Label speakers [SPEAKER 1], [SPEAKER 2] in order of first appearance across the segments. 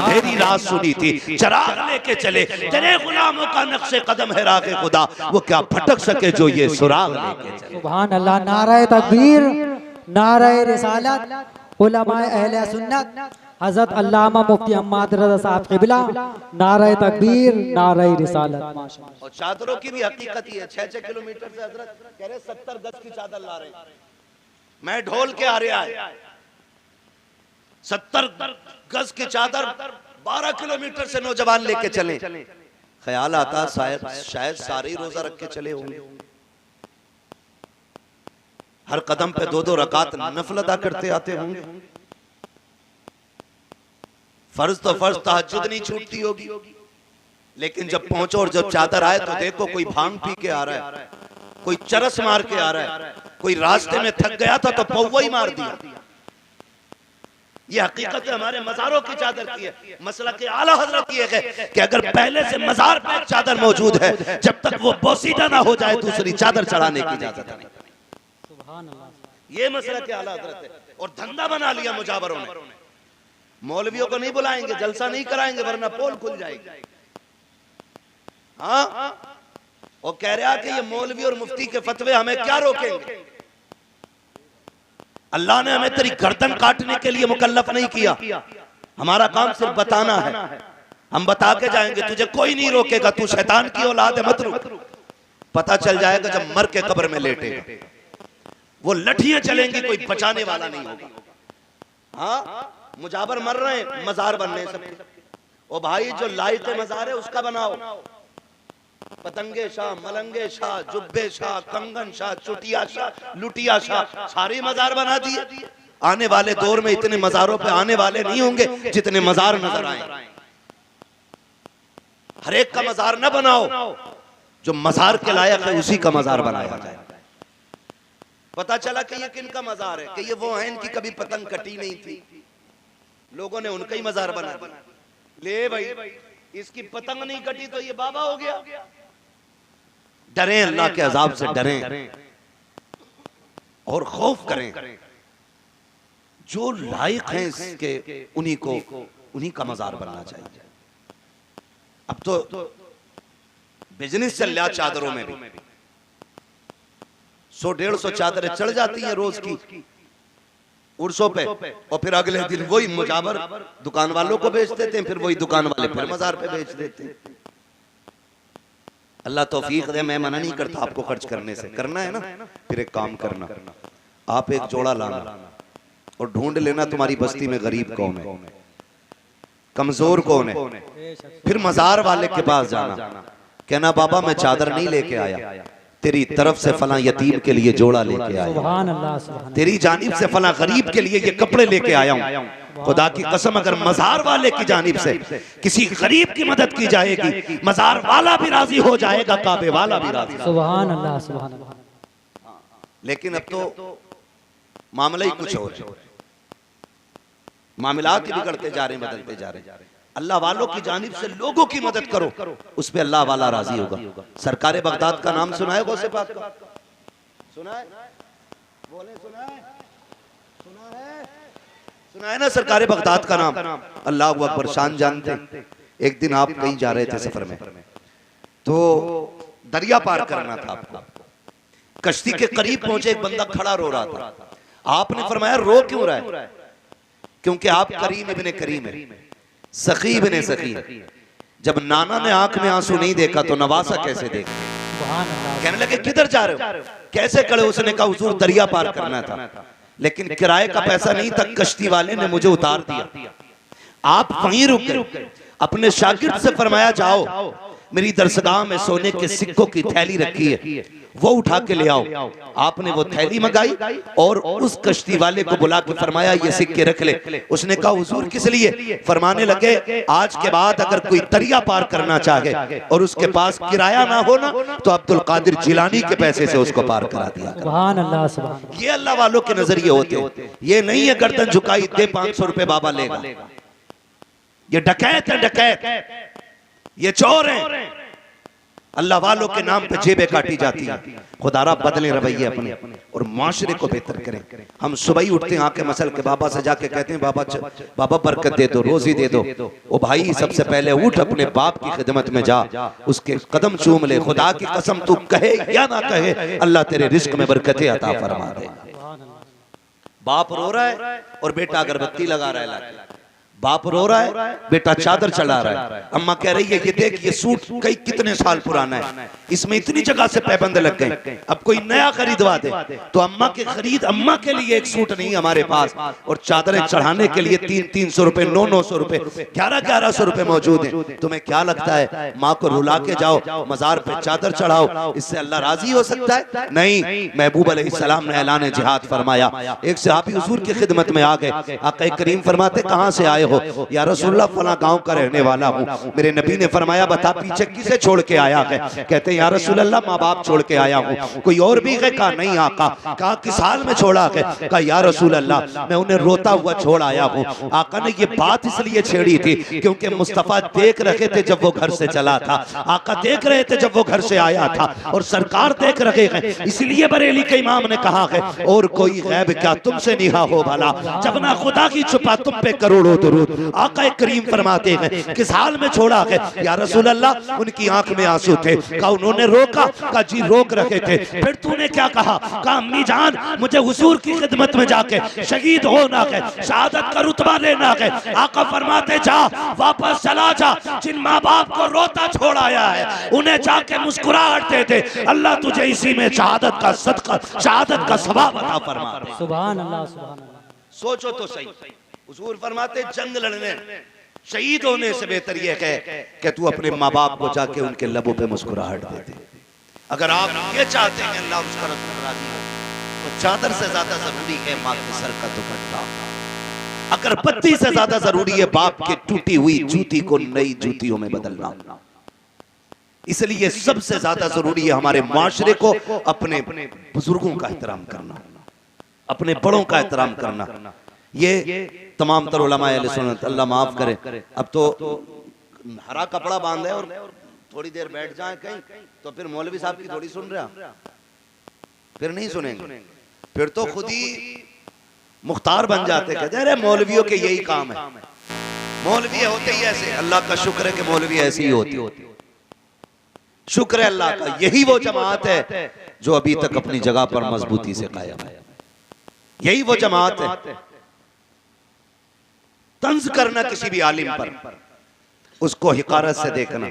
[SPEAKER 1] अंधेरी रात सुनी थी, चराग लेके चले, तेरे गुलामों का नक्शे कदम है रागे खुदा, वो क्या भटक सके जो ये सुराग लेके चले।
[SPEAKER 2] सुभान अल्लाह। नारे तकबीर, नारे रिसालत, उलमाए अहले सुन्नत, हजरत अल्लामा मुफ्ती अहमद रज़ा साहब क़िबला, नारे तकबीर, नारे रिसालत। माशाअल्लाह।
[SPEAKER 1] और चादरों की भी हकीकत ही है, 6-6 किलोमीटर से हजरत कह रहे 70 गज की चादर ला रहे, मैं ढोल के आ रहा है, 70 गज की चादर 12 किलोमीटर से नौजवान लेके चले। ख्याल आता शायद सारे ही रोजा रख के चले होंगे, हर कदम पे 2-2 रकात नफल अदा करते आते होंगे। फर्ज तो फर्ज, तहज्जुद नहीं छूटती होगी, लेकिन जब पहुंचो और जब चादर आए तो देखो कोई भांग पी के आ रहा है, कोई चरस मार के आ रहा है, कोई रास्ते में थक गया था तो पौवा ही मार दिया। ये हकीकत हमारे मज़ारों की चादर की है। मसला के आला हजरत ये है कि अगर पहले से मज़ार पे एक चादर मौजूद है, जब तक वो बोसीदा ना हो जाए दूसरी चादर चढ़ाने की इजाजत नहीं। ये मसला के आला हजरत है। और धंधा बना लिया मुजावरों ने, मौलवियों को नहीं बुलाएंगे, जलसा नहीं कराएंगे वरना पोल खुल जाएगी। हाँ, वो कह रहा कि ये मौलवी और मुफ्ती के फतवे हमें क्या रोकेंगे। अल्लाह ने हमें तेरी गर्दन काटने के लिए मुकल्लफ नहीं किया, हमारा काम सिर्फ बताना है। हम बता के जाएंगे, तुझे कोई नहीं रोकेगा, तू शैतान की औलाद है, मत रुक। पता चल जाएगा जब मर के कब्र में लेटेगा, वो लठियां चलेंगी, कोई बचाने वाला नहीं होगा। हाँ, मुजावर मर रहे हैं, मजार बनने सब। ओ भाई, जो लाइट मजार है उसका बनाओ, पतंगे शाह, मलंगे शाह, जुब्बे शाह, कंगन शाह, चुटिया शाह, लुटिया शाह, सारे मजार बना दिए। आने वाले दौर में इतने मजारों पे आने वाले नहीं होंगे जितने मजार नजर आए। हर एक का मजार न बनाओ, जो मजार के लायक है उसी का मजार बनाया जाए। पता चला कि ये किनका मजार है, कि ये वो हैं इनकी कभी पतंग कटी नहीं थी, लोगों ने उनका ही मजार बना दिया। ले भाई, इसकी पतंग नहीं कटी तो ये बाबा हो गया। डरें, अल्लाह के अजाब से डरें और खौफ करें। जो लायक हैं इसके, उन्हीं का मजार बनना चाहिए। अब तो बिजनेस चल रहा चादरों में भी, 100-150 चादरें चढ़ जाती हैं रोज की उर्सों पे, और फिर अगले दिन वही मुजावर दुकान वालों को बेच देते हैं, फिर वही दुकान वाले फिर मजार पे बेच देते हैं। अल्लाह तौफीक दे, मैं मना नहीं करता आपको खर्च करने से, करना है ना, फिर एक काम करना, आप एक जोड़ा लाना और ढूंढ लेना तुम्हारी बस्ती में गरीब कौन है, कमजोर कौन है, फिर मजार वाले के पास जाना, कहना बाबा मैं चादर नहीं लेके आया, तेरी तरफ से फला यतीम के लिए जोड़ा लेके आया, तेरी जानिब से फला गरीब के लिए ये कपड़े लेके आया हूं। खुदा की कसम, अगर मजार वाले की जानिब से किसी गरीब की मदद की जाएगी, मजार वाला भी राजी हो जाएगा, काबे वाला भी राजी। सुभान अल्लाह, सुभान अल्लाह। लेकिन अब तो मामला ही कुछ और है, मामलात ही बिगड़ते जा रहे हैं, बदलते जा रहे हैं। अल्लाह वालों की जानिब से लोगों की मदद करो, उस पे अल्लाह वाला राजी होगा। सरकारे बगदाद का नाम सुना है? गौसे पाक का सुना है? बोले सुना है? सुना है ना सरकारे बगदाद का नाम? अल्लाह अकबर, शान जानते। एक दिन आप कहीं जा रहे थे सफर में, तो दरिया पार करना था आपको, कश्ती के करीब पहुंचे, एक बंदा खड़ा रो रहा था। आपने फरमाया रो क्यों रहा है? क्योंकि आप करीम इब्ने करीम है, सखी इब्ने सखी। जब नाना ने आंख में आंसू नहीं देखा तो नवासा कैसे देखा? कहने लगे किधर जा रहे हो, कैसे खड़े? उसने कहा हुजूर दरिया पार करना था, लेकिन किराए का पैसा नहीं था, कश्ती वाले ने मुझे उतार दिया। आप वहीं रुक गए। अपने शागिर्द से फरमाया जाओ मेरी दरसगाह में सोने के सिक्कों की थैली रखी है, वो उठा के ले आओ। आपने वो थैली मंगाई और उस कश्ती वाले को बुला के फरमाया ये सिक्के रख ले। उसने कहा हुजूर किस लिए? फरमाने लगे आज के बाद अगर कोई दरिया पार करना चाहे और उसके पास किराया ना हो ना, तो अब्दुल कादिर जिलानी के पैसे से उसको पार करा दिया। सुभान अल्लाह, सुभान अल्लाह। ये अल्लाह वालों के नजरिए होते, ये नहीं है गर्दन झुकाई दे 500 रुपए बाबा लेगा। ये डकैत है, डकैत, ये चोर हैं। अल्लाह वालों के नाम पे जेबें काटी जाती हैं। खुदारा बदलें रवैये अपने और माशरे को बेहतर करें। हम सुबह ही उठते हैं आके मसल के बाबा से जाके कहते हैं बाबा बरकत दे दो, रोजी दे दो। ओ भाई सबसे पहले उठ अपने बाप की खिदमत में जा, उसके कदम चूम ले। खुदा की कसम तू कहे या ना कहे, अल्लाह तेरे रिस्क में बरकतें अता फरमा दे। बाप रो रहा है और बेटा अगरबत्ती लगा रहा है, बाप रो रहा है, बेटा चादर चढ़ा रहा है। अम्मा कह रही है ये देख ये सूट कई कितने साल पुराना है, इसमें इतनी जगह से पैबंद लग गए, अब कोई नया खरीदवा दे। तो अम्मा के खरीद, अम्मा के लिए एक सूट नहीं हमारे पास, और चादरें चढ़ाने के लिए 300-300 रुपए, 900 रुपए, 1100 रुपए मौजूद है। तुम्हें क्या लगता है माँ को रुला के जाओ मजार पे चादर चढ़ाओ, इससे अल्लाह राजी हो सकता है? नहीं। महबूब अलैहिस्सलाम ने ऐलान जिहाद फरमाया। एक सहाबी हुजूर की खिदमत में आ गए, आका करीम फरमाते कहां से आए हो? या रसूलुल्लाह फला गांव का रहने वाला हूं। मेरे नबी ने फरमाया बता पीछे किसे छोड़ के आया है? कहते या रसूलुल्लाह माँ बाप छोड़ के आया हूं। कोई और भी है? कहा नहीं आका। कहा किस हाल में छोड़ा है? कहा या रसूलुल्लाह मैं उन्हें रोता हुआ छोड़ आया हूं। आका ने ये बात इसलिए छेड़ी थी क्योंकि मुस्तफा देख रहे थे जब वो घर से चला था, आका देख रहे थे जब वो घर से आया था, और सरकार देख रहे हैं, इसलिए बरेली के इमाम ने कहा है और कोई गैब क्या तुमसे निहा हो भला, जब ना खुदा की छुपा तुम पे करोड़ों दुरूद। आका करीम फरमाते हैं किस हाल में छोड़ा है? या रसूल अल्लाह उनकी आंख में आंसू थे। कहा उन्होंने रोका? कहा जी रोक रखे थे। फिर तूने क्या कहा? कहा अम्मी जान मुझे हुजूर की खिदमत में जाके शहीद होना है, शहादत का रुतबा लेना है। आका फरमाते जा वापस चला जा, जिन माँ बाप को रोता छोड़ आया है उन्हें जाके मुस्कुराहट दे दे, अल्लाह तुझे इसी में शहादत का सदका, शहादत का सवाब अता फरमा दे।
[SPEAKER 2] सुभान अल्लाह, सुभान अल्लाह।
[SPEAKER 1] सोचो तो सही, हुजूर फरमाते जंग लड़ने शहीद होने से बेहतर यह है कि तू अपने माँ बाप को जाके उनके लबों पे मुस्कुराहट दे दे। अगर आप ये चाहते हैं अल्लाह उसका रसूल राजी हो, तो चादर से ज्यादा जरूरी है माँ के सर का दुपट्टा, अगरबत्ती से ज्यादा जरूरी है बाप की टूटी हुई जूती को नई जूतियों में बदलना। इसलिए सबसे ज्यादा जरूरी है हमारे माशरे को अपने बुजुर्गों का एहतराम करना, अपने बड़ों का एहतराम करना। ये तमाम तर उलमाए अहले सुन्नत, अल्लाह माफ करे, अब तो हरा कपड़ा बांधे और थोड़ी देर बैठ जाए कहीं तो फिर मौलवी साहब की थोड़ी सुन रहा, फिर नहीं सुनेंगे, फिर तो खुद ही मुख्तार बन जाते, कहते अरे मौलवियों के यही काम है, मौलवी होते ही ऐसे। अल्लाह का शुक्र है कि मौलवी ऐसे ही होती, शुक्र है अल्लाह का। यही वो जमात है जो अभी तक अपनी जगह पर मजबूती से कायम है, यही वो जमात है। तंज करना किसी भी आलिम पर, उसको हिकारत से देखना,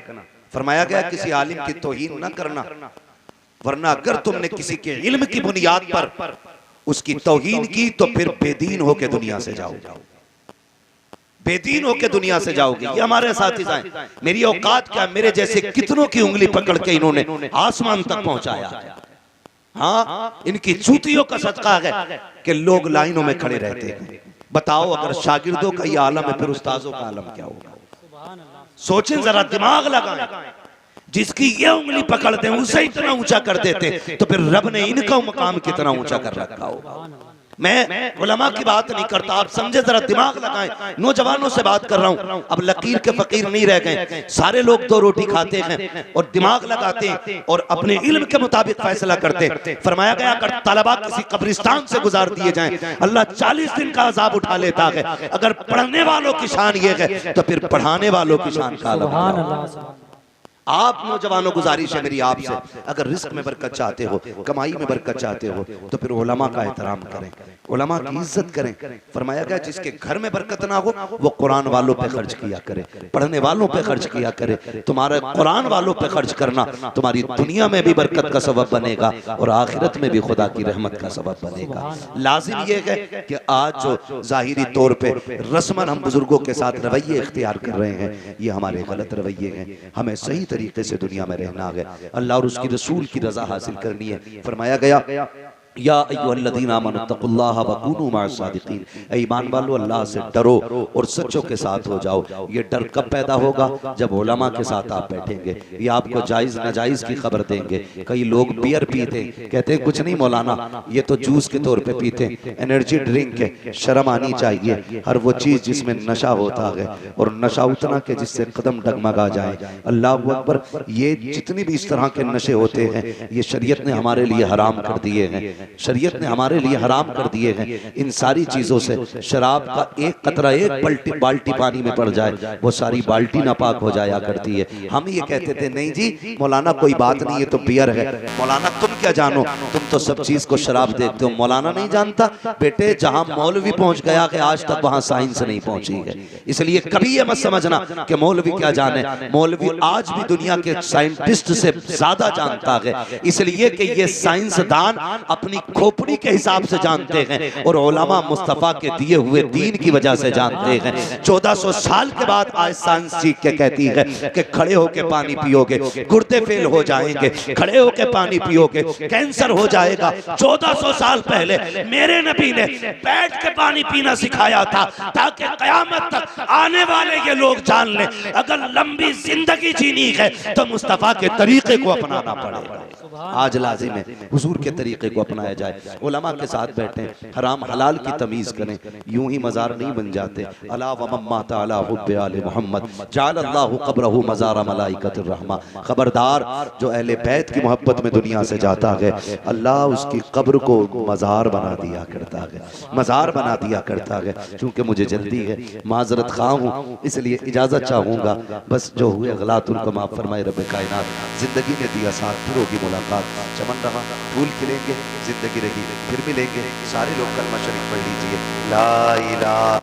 [SPEAKER 1] फरमाया गया किसी आलिम की तौहीन न करना, वरना अगर तुमने किसी के इल्म की बुनियाद पर उसकी तौहीन की तो फिर बेदीन होके दुनिया से जाओगे, बेदीन होके दुनिया से जाओगे। ये हमारे साथी हैं, मेरी औकात क्या, मेरे जैसे कितनों की उंगली पकड़ के इन्होंने आसमान तक पहुंचाया। हाँ, इनकी जूतियों का सदका है कि लोग लाइनों में खड़े रहते हैं। बताओ अगर शागिर्दों का ये आलम है फिर उस्ताजों का आलम क्या होगा? सोचें जरा, दिमाग लगाएं। जिसकी ये उंगली पकड़ते हैं उसे इतना ऊंचा कर देते तो फिर रब ने इनका मकाम कितना ऊंचा कर रखा होगा। मैं उलमा की बात नहीं करता, आप समझे, जरा दिमाग लगाएं। नौजवानों से बात कर रहा हूं, अब लकीर के फकीर नहीं रह गए, सारे लोग दो रोटी खाते हैं और दिमाग लगाते हैं और अपने इल्म के मुताबिक फैसला करते। फरमाया गया अगर तलबा किसी कब्रिस्तान से गुजार दिए जाएं अल्लाह 40 दिन का अजाब उठा लेता है। अगर पढ़ने वालों की शान ये है तो फिर पढ़ाने वालों की शान का अलग। आप नौजवानों गुजारिश है मेरी आपसे, अगर रिस्क में बरकत चाहते हो, कमाई में बरकत चाहते हो तो फिर उलमा का एहतराम करें, उलमा की इज्जत करें। फरमाया गया जिसके घर में बरकत ना हो वो कुरान वालों पे खर्च किया करे, पढ़ने वालों पे खर्च किया करे। तुम्हारे कुरान वालों पे खर्च करना तुम्हारी दुनिया में भी बरकत का सबब बनेगा और आखिरत में भी खुदा की रहमत का सबब बनेगा। लाजिम ये है कि आज जो जाहिरी तौर पे रस्मन हम बुजुर्गों के साथ रवैये इख्तियार कर रहे हैं ये हमारे गलत रवैये हैं। हमें सही तरीके से दुनिया में रहना है, अल्लाह और उसकी रसूल की रजा हासिल करनी है। फरमाया गया या अय्युहल्लज़ीना आमनुत्तक़ुल्लाह वकूनू मअस-सादिक़ीन, ईमान वालों अल्लाह से डरो और सच्चों के साथ हो जाओ। ये डर कब पैदा होगा? जब उलमा के साथ आप बैठेंगे, ये आपको जायज़ नाजायज़ की खबर देंगे। कई लोग बियर पीते, कहते हैं कुछ नहीं मौलाना, ये तो जूस के तौर पे पीते, एनर्जी ड्रिंक है। शर्म आनी चाहिए। हर वो चीज़ जिसमें नशा होता है और नशा उतना के जिससे कदम डगमगा जाए। अल्लाह अकबर, ये जितनी भी इस तरह के नशे होते हैं ये शरीयत ने हमारे लिए हराम कर दिए हैं। शरीयत ने हमारे लिए हराम कर दिए हैं। इन सारी चीजों से शराब का एक कतरा, एक बाल्टी पानी में पड़ जाए, वो सारी बाल्टी नापाक हो जाया करती है। हम ये कहते थे नहीं जी मौलाना कोई बात नहीं, ये तो बियर है। मौलाना तुम क्या जानो, तुम तो सब चीज को शराब देखते हो। मौलाना नहीं जानता बेटे, जहां मौलवी पहुंच गया है आज तक वहां साइंस नहीं पहुंची है। इसलिए कभी ये मत समझना कि मौलवी क्या जाने। मौलवी आज भी दुनिया के साइंटिस्ट से ज्यादा जानता है, इसलिए कि ये साइंसदान अपनी खोपड़ी के हिसाब से जानते हैं और उलमा मुस्तफा के दिए हुए दीन की वजह से जानते हैं। 1400 साल के बाद आज साइंस सीख के कहती है कि खड़े होके पानी पियोगे गुर्दे फेल हो जाएंगे, खड़े होके पानी पियोगे कैंसर हो जाएगा। 1400 साल पहले मेरे नबी ने बैठ के पानी पीना सिखाया था ताकि कयामत तक आने वाले ये लोग जान लें अगर लंबी जिंदगी जीनी है तो मुस्तफा के तरीके को अपनाना पड़ेगा। आज लाजिम है हुजूर के तरीके को अपनाया जाए। उलमा के साथ बैठे, हराम हलाल की तमीज करें, यूं ही मजार नहीं बन जाते। अला व मम्मा तआला हुब्बे आले मोहम्मद जाल अल्लाहु कब्रहु मज़ारा मलाइकतुर रहमा। खबरदार, जो अहले बैत की मोहब्बत में दुनिया से जाता है अल्लाह उसकी कब्र को मजार बना दिया करता है, मजार बना दिया करता है। चूंकि मुझे जल्दी है, माजरत खा हूँ, इसलिए इजाजत चाहूँगा। बस जो हुए गलत उनको माफ फरमाए रब कायनात। जिंदगी ने दिया साथ, फिर होगी मुलाकात। चमन रहा, फूल खिलेंगे, जिंदगी रही, फिर मिलेंगे। सारे लोग कलमा शरीफ पढ़ लीजिए, ला इलाहा